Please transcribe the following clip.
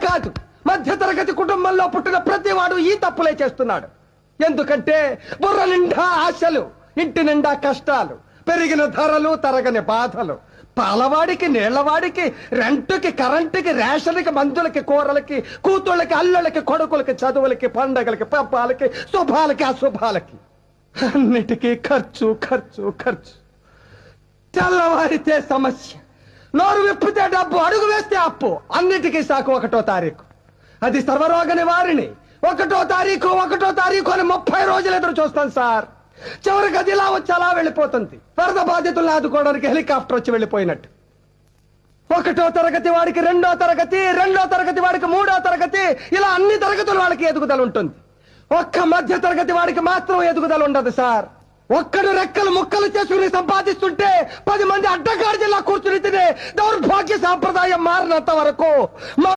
కాదు, మధ్యతరగతి కుటుంబంలో పుట్టిన ప్రతివాడు ఈ తప్పులే చేస్తున్నాడు. ఎందుకంటే బుర్ర నిండా ఆశలు, ఇంటి నిండా కష్టాలు, పెరిగిన ధరలు, తరగని బాధలు, పాలవాడికి, నీళ్లవాడికి, రెంటుకి, కరెంటుకి, రేషన్కి, మందులకి, కూరలకి, కూతుళ్ళకి, అల్లుళ్ళకి, కొడుకులకి, చదువులకి, పండగలకి, పబ్బాలకి, శుభాలకి, అశుభాలకి, అన్నిటికీ ఖర్చు ఖర్చు ఖర్చు. తెల్లవారితే సమస్య, నోరు విప్పితే డబ్బు, అడుగు వేస్తే అప్పు. అన్నిటికీ సాకు 1వ తారీఖు. అది సర్వరోగ నివారిణి. 1వ తారీఖు అని 30 రోజులు ఎదురు చూస్తాం సార్. చివరికి అది ఇలా వచ్చి అలా వెళ్ళిపోతుంది. వరద బాధితులను ఆదుకోవడానికి హెలికాప్టర్ వచ్చి వెళ్ళిపోయినట్టు. 1వ తరగతి వాడికి 2వ తరగతి, 2వ తరగతి వాడికి 3వ తరగతి, ఇలా అన్ని తరగతుల వాళ్ళకి ఎదుగుదల ఉంటుంది. ఒక్క మధ్య తరగతి వాడికి మాత్రం ఎదుగుదల ఉండదు సార్. ఒక్కడు రెక్కలు ముక్కలు చేసుకుని సంపాదిస్తుంటే 10 మంది అడ్డగాడిలా కూర్చుని తినే దౌర్భాగ్య సాంప్రదాయం మారినంత వరకు